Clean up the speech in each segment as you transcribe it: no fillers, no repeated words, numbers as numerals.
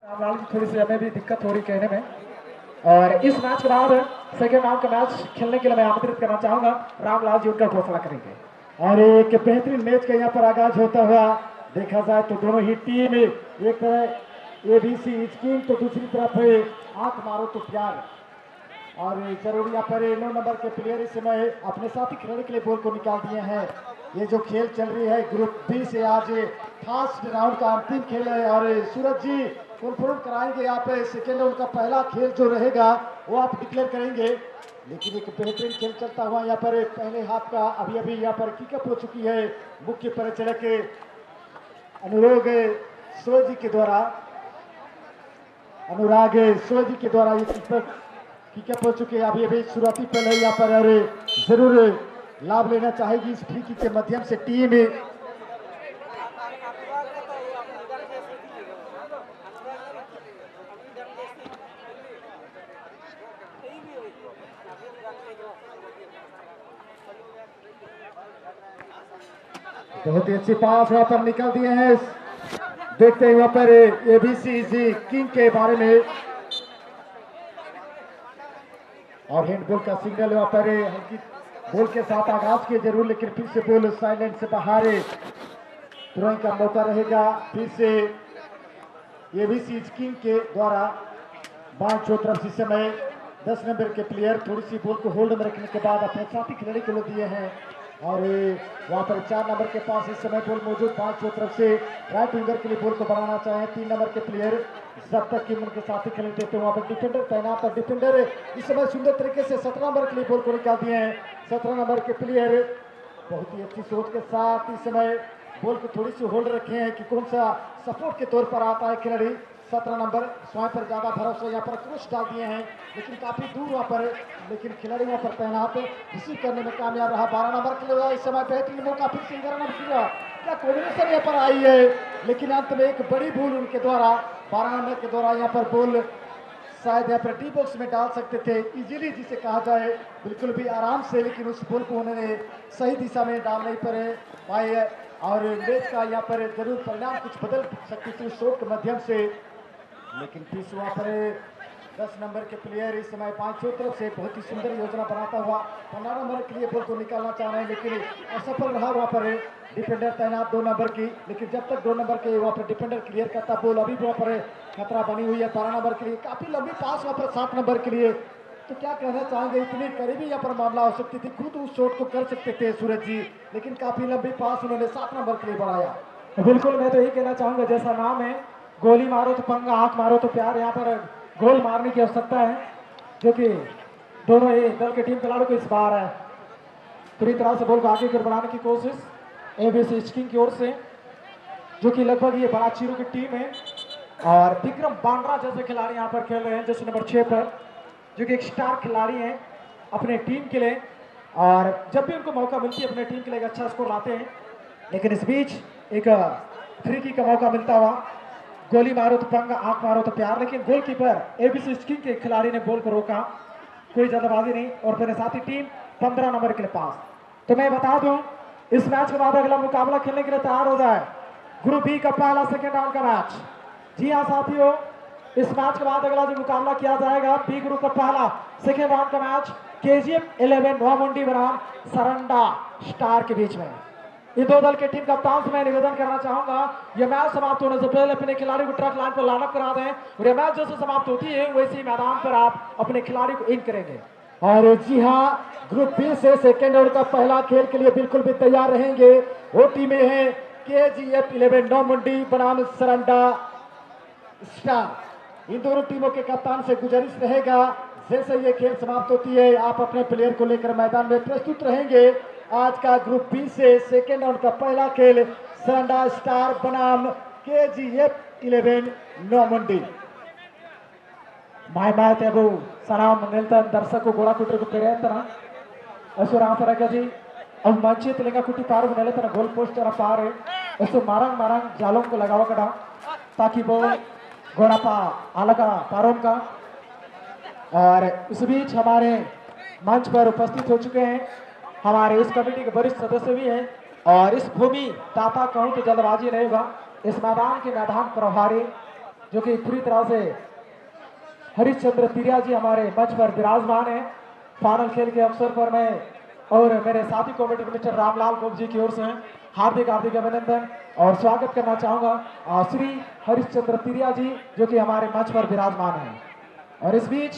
रामलाल की थोड़ी सी हमें भी दिक्कत हो रही कहने में। और इस मैच के बाद सेकेंड राउंड का मैच खेलने के लिए मैं आमंत्रित करना चाहूंगा, रामलाल जी उनका घोषणा करेंगे। और एक बेहतरीन मैच का यहाँ पर आगाज होता हुआ देखा जाए तो दोनों ही टीम, एक तरफ एबीसी स्कीम तो दूसरी तरफ आंख मारो तो प्यार। और जरूर यहाँ पर 9 नंबर के प्लेयर इस समय अपने साथी खिलाड़ी के लिए बॉल को निकाल दिए हैं। ये जो खेल चल रही है ग्रुप बी से आज फर्स्ट राउंड का अंतिम खेल है और सूरज जी कन्फर्म कराएंगे यहाँ पे सेकेंड राउंड का पहला खेल जो रहेगा वो आप डिक्लेयर करेंगे। लेकिन एक बेहतरीन खेल चलता हुआ यहाँ पर पहले हाफ का अभी यहाँ पर किकअप हो चुकी है। मुख्य परिचालक अनुराग सोजी के द्वारा ये किकअप हो चुके हैं। अभी शुरुआती पहले यहाँ पर जरूर लाभ लेना चाहेगी इस फ्री किक के माध्यम से टीम। बहुत ही अच्छी पास वहां पर निकल दिए हैं। देखते हैं वहां पर एबीसी किंग के बारे में और हैंडबॉल का सिग्नल वहां पर हल्की बॉल के साथ आगाज किए जरूर, लेकिन फिर से बॉल साइलेंट से बाहर थ्रोइंग का मौका रहेगा। फिर से एबीसी किंग के द्वारा बाएं तरफ इस समय 10 नंबर के प्लेयर थोड़ी सी बॉल को होल्ड में रखने के बाद अपने साथी खिलाड़ी को दिए हैं। और वहां पर 4 नंबर के पास इस समय बॉल मौजूद, बाएं तरफ से राइट विंगर के लिए बॉल को बनाना चाहे 3 नंबर के प्लेयर जब तक कि उनके साथी खिलाड़ी देते हैं। वहां पर डिफेंडर तैनात है। डिफेंडर इस समय सुंदर तरीके से 17 नंबर के लिए बॉल को निकाल दिए हैं। 17 नंबर के प्लेयर बहुत ही अच्छी सोच के साथ इस समय बॉल को थोड़ी सी होल्ड रखे हैं कि कौन सा सपोर्ट के तौर पर आता है खिलाड़ी। 17 नंबर स्वयं पर ज्यादा भरोसा यहाँ पर क्रॉस डाल दिए हैं, लेकिन काफी दूर वहाँ पर, लेकिन खिलाड़ी वहाँ पर तैनात रिसीव करने में कामयाब रहा। 12 नंबर के लिए इस समय बेहतरीन मौका फिर से 11 नंबर किया, क्या कॉम्बिनेशन यहाँ पर आई है, लेकिन अंत में एक बड़ी भूल उनके द्वारा 12 नंबर के द्वारा यहाँ पर बॉल शायद यहाँ पर डी बॉक्स में डाल सकते थे इजीली, जिसे कहा जाए बिल्कुल भी आराम से, लेकिन उस बॉल को उन्होंने सही दिशा में डाल नहीं पाए और मैच का यहाँ पर जरूर परिणाम कुछ बदल सकती थी शॉट के माध्यम से। लेकिन फिर वहाँ पर 10 नंबर के प्लेयर इस समय 5 तरफ से बहुत ही सुंदर योजना बनाता हुआ 15 नंबर के लिए बॉल को निकालना चाह रहे हैं, लेकिन असफल रहा वहाँ पर डिफेंडर तैनात 2 नंबर की। लेकिन जब तक 2 नंबर के वहाँ पर डिफेंडर क्लियर करता बॉल अभी वहाँ पर खतरा बनी हुई है 12 नंबर के लिए। काफी लंबी पास वहाँ पर 7 नंबर के लिए, तो क्या कहना चाहेंगे, इतनी करीबी यहाँ पर मामला हो सकती थी, खुद उस शॉट को कर सकते थे सूरज जी, लेकिन काफी लंबी पास उन्होंने 7 नंबर के लिए बढ़ाया। बिल्कुल, मैं तो यही कहना चाहूंगा, जैसा नाम है गोली मारो तो पंगा, आंख मारो तो प्यार, यहाँ पर गोल मारने की आवश्यकता है, जो कि दोनों ही दल के टीम खिलाड़ियों को इस बार है। पूरी तरह से बॉल को आगे की ओर बढ़ाने की कोशिश एबीसी किंग की ओर से, जो कि लगभग ये बड़ा चीरों की टीम है। और विक्रम बांड्रा जैसे खिलाड़ी यहाँ पर खेल रहे हैं, जैसे नंबर 6 पर, जो कि एक स्टार खिलाड़ी हैं अपने टीम के लिए, और जब भी उनको मौका मिलती है अपने टीम के लिए एक अच्छा स्कोर लाते हैं। लेकिन इस बीच एक फ्री किक का मौका मिलता हुआ, गोली मारो तो पंगा, आंख मारो तो प्यार, लेकिन गोलकीपर एबीसी किंग के खिलाड़ी ने बॉल को रोका, कोई जल्दबाजी नहीं, और मेरे साथी टीम 15 नंबर के लिए पास। तो मैं बता दूं, इस मैच के बाद अगला मुकाबला खेलने के लिए तैयार हो जाए, ग्रुप बी का पहला सेकेंड राउंड का मैच। जी हाँ साथियों, इस मैच के बाद अगला जो मुकाबला किया जाएगा बी ग्रुप का पहला सेकेंड राउंड का मैच KGF 11 नोवामुंडी बनाम सरंडा स्टार के बीच में। इन दो दल के टीम कप्तान से मैं निवेदन करना चाहूंगा, यह मैच समाप्त होने से पहले अपने खिलाड़ी को ट्रक लाइन पर लाइनअप करा दें, और यह मैच जैसे समाप्त होती है वैसे मैदान पर आप अपने खिलाड़ी को इन करेंगे। और जी हाँ, ग्रुप बी से सेकेंड राउंड का पहला खेल के लिए बिल्कुल भी तैयार रहेंगे। वो टीमें हैं KGF 11 नोवामुंडी बनाम सरंडा स्टार। इन दोनों टीमों के कप्तान से गुजारिश रहेगा, जैसे ये खेल समाप्त होती है आप अपने प्लेयर को लेकर मैदान में प्रस्तुत रहेंगे। आज का ग्रुप बी से सेकेंड राउंड का पहला खेल सरंडा स्टार बनाम KGF 11 नोवामुंडी। माय तेबू सलाम निल्तन दर्शक गोड़ा कुट्र पेरेंतना असु रामपरगजी अब मंचित लेगा कुटी पार नेलेतना गोल पोस्ट तरफ पार है, असु मारंग जालों को लगावा कड़ा ताकि वो घोड़ा पा अलगा पारों का। और इस बीच हमारे मंच पर उपस्थित हो चुके हैं हमारे इस कमेटी के वरिष्ठ सदस्य भी हैं, और इस भूमि दाता कहूं तो जल्दबाजी नहीं होगा, इस मैदान के मैदान प्रभारी जो कि पूरी तरह से हरिश्चंद्र तिरिया जी हमारे मंच पर विराजमान है। फाइनल खेल के अवसर पर मैं और मेरे साथी कमेटी मिस्टर रामलाल गोप जी की ओर से हार्दिक हार्दिक अभिनंदन और स्वागत करना चाहूँगा श्री हरिश्चंद्र तिरिया जी, जो कि हमारे मंच पर विराजमान है। और इस बीच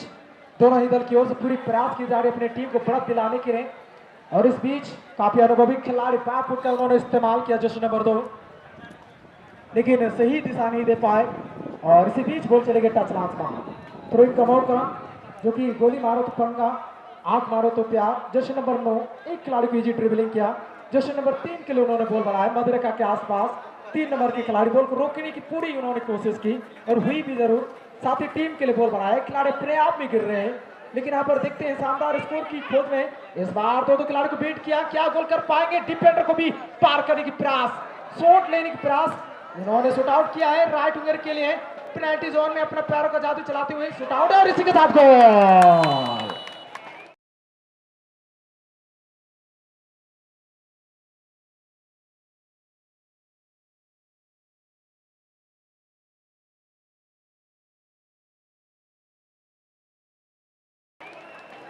दोनों ही दल की ओर से पूरी प्रयास की जा रही है अपनी टीम को बढ़त दिलाने के लिए। और इस बीच काफी अनुभवी खिलाड़ी बैक फुट का उन्होंने इस्तेमाल किया जश्न नंबर 2, लेकिन सही दिशा नहीं दे पाए। और इसी बीच गोल चले गए टच लांच का थ्रो इन का मौका, जो कि गोली मारो तो पंगा, आंख मारो तो प्यार। जश्न नंबर 9 एक खिलाड़ी को इजी ड्रिबलिंग किया। जश्न नंबर 3 के लिए उन्होंने बॉल बनाया मदरका के आसपास। 3 नंबर के खिलाड़ी बॉल को रोकने की पूरी उन्होंने कोशिश की और हुई भी जरूर। साथ ही टीम के लिए बॉल बनाया, खिलाड़ी अपने आप में गिर रहे हैं, लेकिन यहाँ पर देखते हैं शानदार स्कोर की खोज में इस बार दो खिलाड़ी को बीट किया। क्या गोल कर पाएंगे? डिफेंडर को भी पार करने की प्रयास, शॉट लेने की प्रयास इन्होंने शूट आउट किया है राइट विंगर के लिए। पेनल्टी जोन में अपना पैरों का जादू चलाते हुए शूट आउट और इसी के साथ गोल।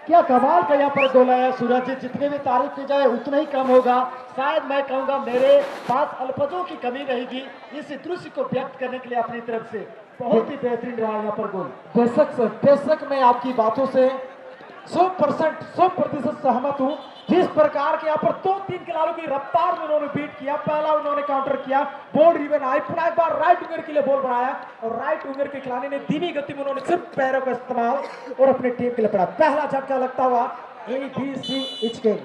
क्या कमाल का यहाँ पर गोल है सूरज जी, जितने भी तारीफ की जाए उतना ही कम होगा। शायद मैं कहूँगा मेरे पास अल्फाजों की कमी रहेगी इस दृश्य को व्यक्त करने के लिए अपनी तरफ से। बहुत ही बेहतरीन रहा यहाँ पर गोल। बेशक मैं आपकी बातों से 100% सहमत हूँ। जिस प्रकार के यहाँ पर 2-3 खिलाड़ियों की रफ्तार में उन्होंने बीट किया, पहला उन्होंने काउंटर किया, बॉल रिवन आई, पुनः एक बार राइट विंगर के लिए बॉल बनाया और राइट विंगर के खिलाड़ी ने धीमी गति में उन्होंने सिर्फ पैरों का इस्तेमाल और अपनी टीम के लिए पड़ा पहला झटका लगता हुआ ABC इचकिंग।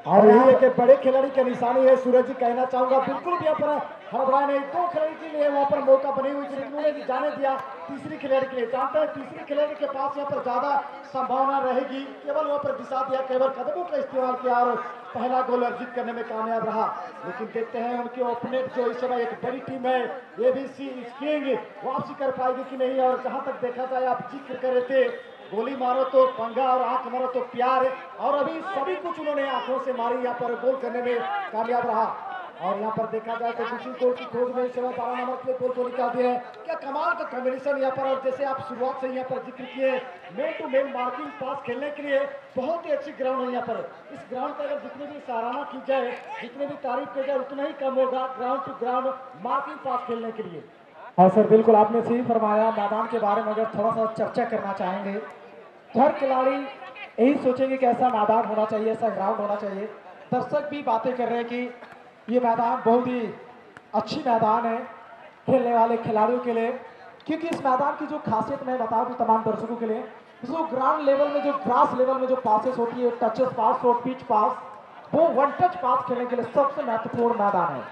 और यही एक बड़े खिलाड़ी की निशानी है सूरज जी, कहना चाहूंगा बिल्कुल भी यहाँ पर हड़बड़ा नहीं। 2 खिलाड़ी के लिए वहाँ पर मौका बनी हुई थी, उन्होंने भी जाने दिया तीसरी खिलाड़ी के लिए। जानते हैं तीसरी खिलाड़ी के पास यहाँ पर ज्यादा संभावना रहेगी, केवल वहाँ पर दिशा दिया, केवल कदमों का इस्तेमाल किया और पहला गोल अर्जित करने में कामयाब रहा। लेकिन देखते हैं उनके ओपोनेंट जो इस समय एक बड़ी टीम है ABC इचकिंग, वापसी कर पाएगी कि नहीं। और जहां तक देखा जाए, आप जिक्र कर रहे थे गोली मारो तो पंगा और आंख मारो तो प्यार, और अभी सभी कुछ उन्होंने आंखों से मारी, यहाँ पर गोल करने में कामयाब रहा। और यहाँ पर देखा जाए तो दूसरी गोल की खोज में इस समय 12 नंबर के गोल को निकाल दिए हैं। क्या कमाल का कॉम्बिनेशन यहाँ पर। और जैसे आप शुरुआत से यहाँ पर जिक्र किए, मैन टू मैन मार्किंग पास खेलने के लिए बहुत ही अच्छी ग्राउंड है यहाँ पर। इस ग्राउंड पर अगर जितनी भी सराहना की जाए, जितनी भी तारीफ की जाए, उतना ही कम होगा ग्राउंड टू ग्राउंड मार्किंग पास खेलने के लिए। हाँ सर, बिल्कुल आपने सही फरमाया। मैदान के बारे में अगर थोड़ा सा चर्चा करना चाहेंगे तो हर खिलाड़ी यही सोचेंगे कि ऐसा मैदान होना चाहिए, ऐसा ग्राउंड होना चाहिए। दर्शक भी बातें कर रहे हैं कि ये मैदान बहुत ही अच्छी मैदान है खेलने वाले खिलाड़ियों के लिए, क्योंकि इस मैदान की जो खासियत मैं बता दूं तमाम दर्शकों के लिए, जो ग्राउंड लेवल में, जो ग्रास लेवल में जो पासेस होती है, टचेस पास, शॉर्ट पिच पास, वो वन टच पास खेलने के लिए सबसे महत्वपूर्ण मैदान है।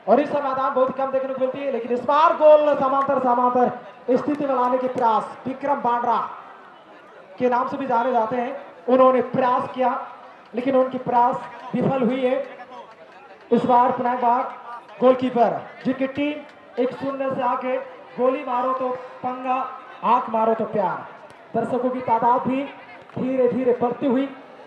और इस मैदान बहुत कम देखने को मिलती है, लेकिन इस बार गोल समांतर स्थिति में लाने के प्रयास विक्रम बांड्रा के नाम से भी जाने जाते हैं, उन्होंने प्रयास किया, लेकिन उनकी प्रयास विफल हुई है। इस बार पुनः बार गोलकीपर जिनकी टीम 1-0 से आगे गोली मारो तो पंगा, आंख मारो तो प्यार। दर्शकों की तादाद भी धीरे धीरे बढ़ती हुई।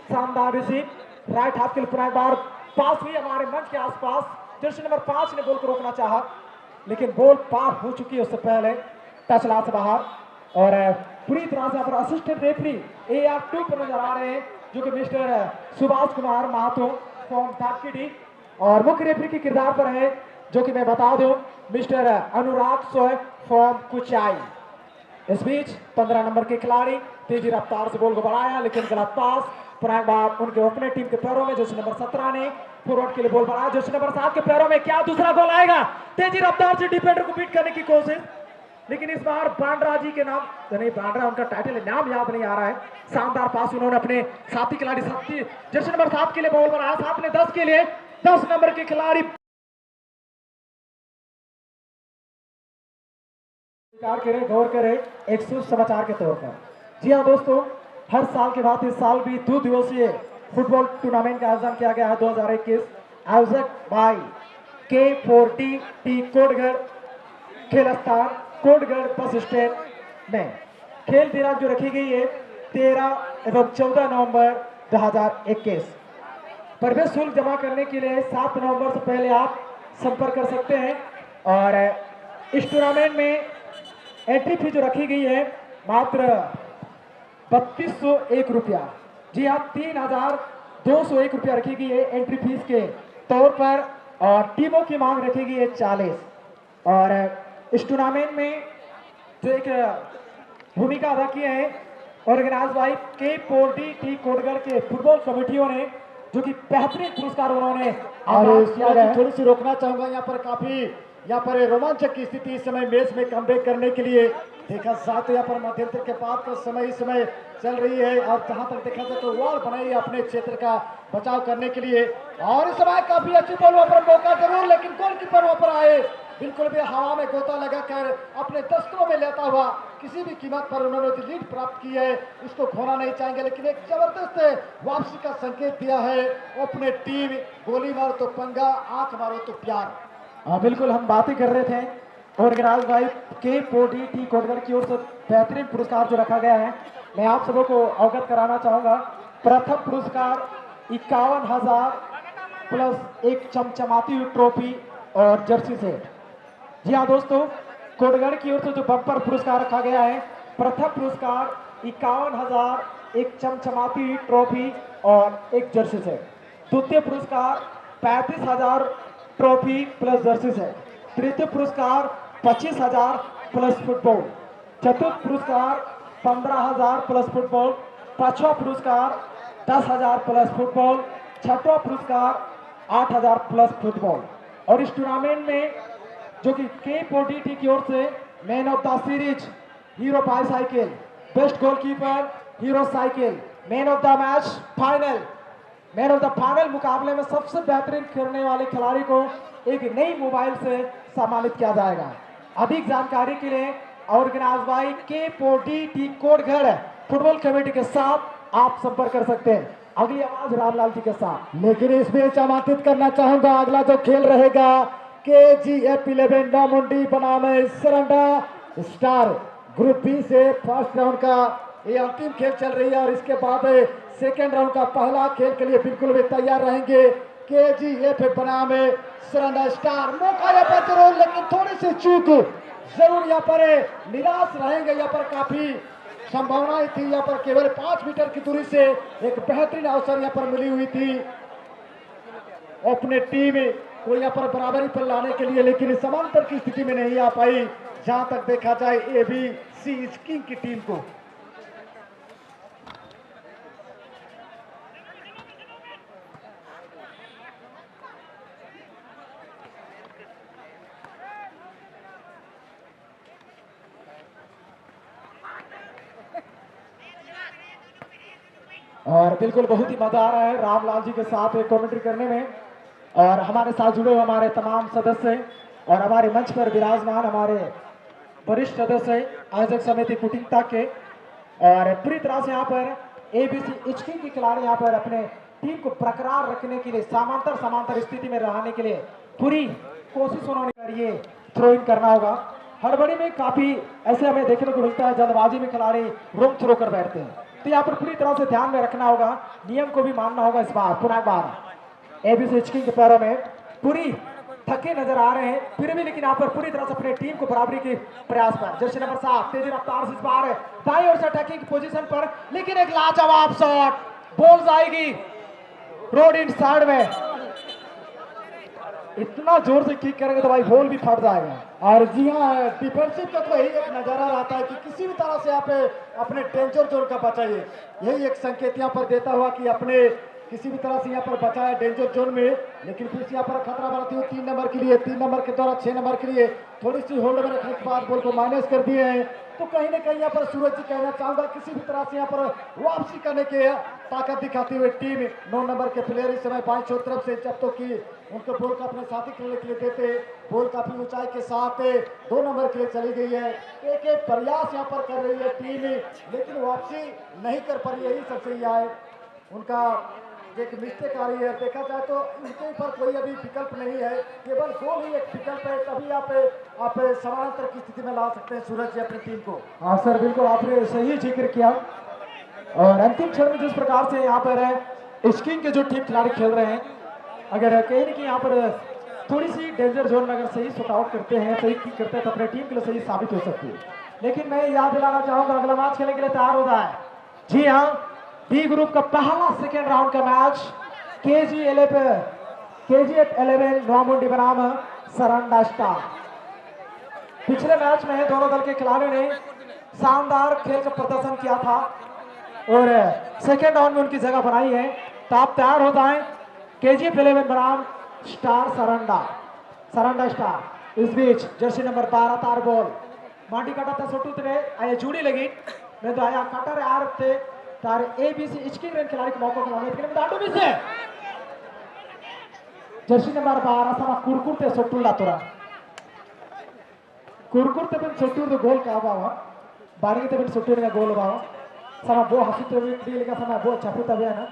शानदार रिसीव राइट हाफ के लिए पुनः बार पास हुई हमारे मंच के आसपास। जर्सी नंबर 5 ने बॉल को रोकना चाहा, लेकिन बॉल पार हो चुकी है उससे पहले, टच लाइन से बाहर। और पूरी तरह से यहाँ पर असिस्टेंट रेफरी AR2 पर नजर आ रहे हैं, जो कि मिस्टर सुभाष कुमार महतो फ्रॉम धाकटी, और मुख्य रेफरी के किरदार पर है, जो कि मैं बता दूं, mister Anurag soy from Kuchai. इस बीच 15 नंबर के खिलाड़ी तेजी रफ्तार से बॉल को बढ़ाया, लेकिन गलत पास पुनः बार उनके अपने टीम के पैरों में। जर्सी नंबर 17 ने फॉरवर्ड के लिए बॉल बढ़ाया, जर्सी नंबर 7 के पैरों में। क्या दूसरा गोल आएगा? तेजी रफ्तार से डिफेंडर को बीट करने की कोशिश, लेकिन इस बार बांड्रा जी के नाम नहीं, बांड्रा उनका टाइटल नाम याद नहीं आ रहा है। शानदार पास उन्होंने अपने साथी खिलाड़ी जर्सी नंबर 7 के लिए बॉल बनाया, 7 ने 10 के लिए, 10 नंबर के खिलाड़ी गौर करें एक शुभ समाचार के तौर पर। जी हाँ दोस्तों, हर साल के बाद इस साल भी 2 दिवसीय फुटबॉल टूर्नामेंट का आयोजन किया गया है 2021। आयोजक बाई K4T कोटगढ़ खेल स्थान कोटगढ़ बस स्टैंड में। खेल दिनांक जो रखी गई है 13 एवं 14 नवंबर 2021। प्रवेश शुल्क जमा करने के लिए 7 नवंबर से पहले आप संपर्क कर सकते हैं। और इस टूर्नामेंट में एंट्री फी जो रखी गई है मात्र 3201 रुपया। जी हाँ, 3201 रुपया रखी गई है एंट्री फीस के तौर पर, और टीमों की मांग रखी गई है 40। और इस टूर्नामेंट में जो एक भूमिका अदा की है ऑर्गेनाइज बाई K4D कोटगढ़ के फुटबॉल कमेटियों ने, जो कि बेहतरीन पुरस्कार उन्होंने थोड़ी सी रोकना चाहूंगा। यहाँ पर काफी रोमांचक की स्थिति इस समय मैच में कमबैक करने के लिए देखा जाए तो यहाँ पर मध्यंतर के बाद का समय इस समय चल रही है, और जहां तक देखा जाए तो वॉल बनाई है अपने क्षेत्र का बचाव करने के लिए, और इस समय काफी अच्छी बॉल वहां पर मौका जरूर, लेकिन गोलकीपर वहां पर आए बिल्कुल भी हवा में गोता लगाकर अपने दस्तों में लेता हुआ किसी भी कीमत पर उन्होंने जो लीड प्राप्त की है इसको खोना नहीं चाहेंगे, लेकिन एक जबरदस्त वापसी का संकेत दिया है अपने टीम। गोली मारो तो पंगा, आंख मारो तो प्यार। हाँ बिल्कुल, हम बातें कर रहे थे ऑर्गेनाइज बाई K4D कोटगढ़ की ओर से बेहतरीन पुरस्कार जो रखा गया है, मैं आप सबों को अवगत कराना चाहूंगा। प्रथम पुरस्कार 51,000 प्लस एक चमचमाती हुई ट्रॉफी और जर्सी सेट। जी हाँ दोस्तों, कोटगढ़ की ओर से जो बम्पर पुरस्कार रखा गया है, प्रथम पुरस्कार 51,000, एक चमचमाती हुई ट्रॉफी और एक जर्सी सेट। द्वितीय पुरस्कार 35,000 ट्रॉफी प्लस जर्सी सेट। तृतीय पुरस्कार 25,000 प्लस फुटबॉल। चतुर्थ पुरस्कार 15,000 प्लस फुटबॉल। पांचवा पुरस्कार 10,000 प्लस फुटबॉल। छठवां पुरस्कार 8,000 प्लस फुटबॉल। और इस टूर्नामेंट में जो कि K4D की ओर से man of the series hero bicycle, best goalkeeper hero cycle, man of the match final, man of the final मुकाबले में सबसे बेहतरीन खेलने वाले खिलाड़ी को एक नई मोबाइल से सम्मानित किया जाएगा। अधिक जानकारी के लिए organise by K4D Kotgarh football committee के साथ आप संपर्क कर सकते हैं। अगली आवाज रामलाल जी के साथ। लेकिन इसमें आमंत्रित करना चाहूंगा अगला जो खेल रहेगा KGF11 डामुंडी बनाम सरंडा स्टार। ग्रुप बी से फर्स्ट राउंड का ये अंतिम खेल चल रही है, और इसके बाद सेकेंड राउंड का पहला खेल के लिए बिल्कुल भी तैयार रहेंगे KGF बनाम सरंडा स्टार। मौका यहाँ पर जरूर, लेकिन थोड़ी सी चूक जरूर यहाँ पर निराश रहेंगे। यहाँ पर काफी संभावनाएं थी, यहाँ पर केवल 5 मीटर की दूरी से एक बेहतरीन अवसर यहाँ पर मिली हुई थी अपने टीम को यहाँ पर बराबरी पर लाने के लिए, लेकिन समांतर की स्थिति में नहीं आ पाई जहां तक देखा जाए ABC किंग की टीम को। और बिल्कुल बहुत ही मजा आ रहा है रामलाल जी के साथ एक कमेंट्री करने में, और हमारे साथ जुड़े हुए हमारे तमाम सदस्य और हमारे मंच पर विराजमान हमारे वरिष्ठ सदस्य आयोजक समिति कुटिंगता के, और पूरी तरह से यहाँ पर ABC इचकिंग के खिलाड़ी यहाँ पर अपने टीम को बरकरार रखने के लिए समांतर स्थिति में रहने के लिए पूरी कोशिश उन्होंने करी है। थ्रो इन करना होगा, हड़बड़ी में काफी ऐसे हमें देखने को मिलता है, जल्दबाजी में खिलाड़ी रोक थ्रो कर बैठते हैं, तो यहाँ पर पूरी तरह से ध्यान में रखना होगा, नियम को भी मानना होगा। इस बार पुनः बार ABC इचकिंग के पैरों में पूरी थके नजर आ रहे हैं, फिर भी लेकिन यहाँ पर पूरी तरह से अपने टीम को बराबरी के प्रयास पर। जर्सी नंबर 7 तेजी रफ्तार से इस बार दाईं ओर से अटैकिंग पोजीशन पर, लेकिन एक लाजवाब शॉट, बॉल जाएगी रोड इन साइड में। इतना जोर से किक करेंगे तो भाई बॉल भी फट जाएगा। और जी हाँ, डिफेंसिव का तो यही एक नजारा रहता है कि किसी भी तरह से आप अपने डेंजर जोन का बचाइए, यही एक संकेत यहाँ पर देता हुआ कि अपने किसी भी तरह से यहाँ पर बचाया डेंजर जोन में। लेकिन फिर यहाँ पर खतरा बढ़ती हुई 3 नंबर के लिए, 3 नंबर के द्वारा 6 नंबर के लिए थोड़ी सी होल्ड में रखने के बाद बॉल को माइनस कर दिए हैं। तो कहीं ना कहीं यहाँ पर सूरज जी कहना चाहूंगा किसी भी तरह से यहाँ पर वापसी करने के ताकत दिखाती हुई टीम 9 नंबर के प्लेयर इस समय बाईं छोर तरफ से, जब तो कि उनको बॉल का अपने साथी खेलने के लिए देते, बॉल काफी ऊंचाई के साथ 2 नंबर के लिए चली गई है। एक प्रयास यहाँ पर कर रही है टीम, लेकिन वापसी नहीं कर पा रही, यही सबसे यहाँ है उनका एक मिस्टेक आ रही है। देखा जाए तो इनके ऊपर कोई अभी विकल्प नहीं है, केवल गोल ही एक विकल्प है, तभी आप समानांतर की स्थिति में ला सकते हैं सूरज जी अपनी टीम को। हाँ सर, बिल्कुल आपने सही जिक्र किया। और अंतिम क्षण में जिस प्रकार से यहाँ पर स्किंग के जो टीम खिलाड़ी खेल रहे हैं, अगर कहीं ना कहीं यहाँ पर थोड़ी सी डेंजर जोन में अगर सही शॉट आउट करते हैं, सही किक करते हैं, तो अपने टीम के लिए सही साबित हो सकती है। लेकिन मैं याद दिलाना चाहूंगा अगला मैच खेलने के लिए तैयार हो जाए। जी हाँ, बी ग्रुप का पहला सेकेंड राउंड का मैच KGF 11 नौमुंडी बनाम सरंडा स्टार। पिछले मैच में दोनों दल के खिलाड़ियों ने शानदार खेल का प्रदर्शन किया था और सेकेंड राउंड में उनकी जगह बनाई है। तो आप तैयार हो जाएं। KGF 11 बनाम स्टार सरंडा स्टार। इस बीच जर्सी नंबर 12 तार बॉल माटी काटा सोटू आया जुड़ी लगी मैं तो आया कटर यार थे तार ABC इचकी रेन खिलाड़ी के मौका खिलाने के लिए दांडू भी से Jersey number 12 sama kurkurte sotulla tora kurkurte ben sotur do gol ka bawa baringi te ben sotur ga gol bawa sama bo hasute bi liga sama bo chaputa be na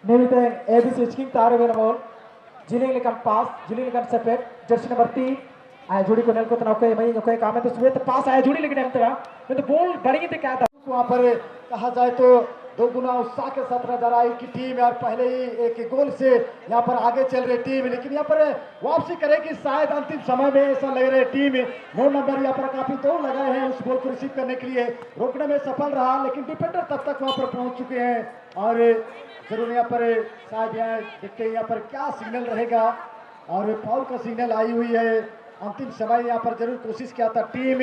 nevite ABC ichking tare be na ball jiling likan pass jiling likan sepet Jersey number 3 आया जुड़ी को nail को तनाव मई कोई काम है तो सुबह तो पास आया जुड़ी लेकिन अंतरा मैं तो बॉल बढ़ी तो क्या था वहाँ पर कहा जाए तो दो गुना उत्साह के साथ नजर आई कि टीम यार पहले ही एक गोल से यहाँ पर आगे चल रही टीम, लेकिन यहाँ पर वापसी करेगी शायद अंतिम समय में ऐसा लग रहा है। टीम 9 नंबर यहाँ पर काफी दौड़ लगाए हैं उस बॉल को रिसीव करने के लिए, रोकने में सफल रहा लेकिन डिफेंडर तब तक वहाँ पर पहुंच चुके हैं और जरूर यहाँ पर शायद यहाँ देखते हैं यहाँ पर क्या सिग्नल रहेगा और फाउल का सिग्नल आई हुई है। अंतिम समय यहाँ पर जरूर कोशिश किया था टीम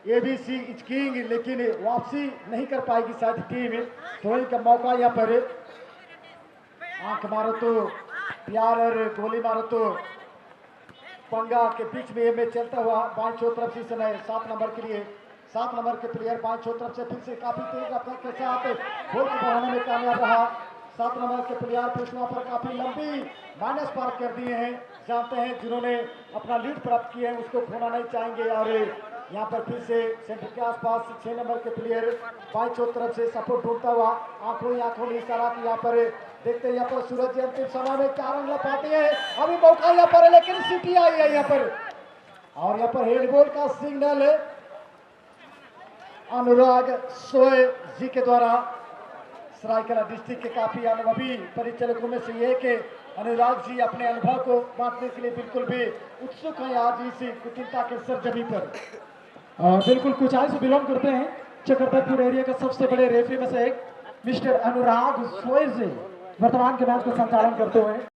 ABC इचकिंग, लेकिन वापसी नहीं कर पाएगी शायद टीम। थ्रोइंग का मौका यहाँ पर आंख मारो तो प्यार और गोली मारो तो पंगा के बीच में ये मैच चलता हुआ बाएं छोर तरफ से समय 7 नंबर के लिए 7 नंबर के प्लेयर बाएं छोर तरफ से फिर से काफी तेज रफ्तार के साथ गोल को बढ़ाने में कामयाब रहा। 7 नंबर के प्लेयर फिर पर काफी लंबी माइनस पार कर दिए हैं। जानते हैं जिन्होंने अपना लीड प्राप्त किए हैं उसको खोना नहीं चाहेंगे और यहाँ पर फिर से सेंटर के आसपास 6 नंबर के प्लेयर बाईं छोर तरफ से सपोर्ट ढूंढता हुआ आंखों में इशारा की यहाँ पर देखते हैं यहाँ पर सूरज अंतिम समय में 4 रन पाते हैं। अभी मौका यहाँ पर है लेकिन सिटी आई है यहाँ पर और यहाँ पर हेड बॉल का सिग्नल अनुराग सोए जी के द्वारा। सरायकेला डिस्ट्रिक्ट के काफी अनुभवी परिचालकों में से एक अनुराग जी अपने अनुभव को बांटने के लिए बिल्कुल भी उत्सुक हैं आज इस कुचिंता के सरजमी पर। बिल्कुल कुचाई से बिलोंग करते हैं चक्रधरपुर एरिया के सबसे बड़े रेफरी में से एक मिस्टर अनुराग सोए जी वर्तमान के मैच को संचालन करते हुए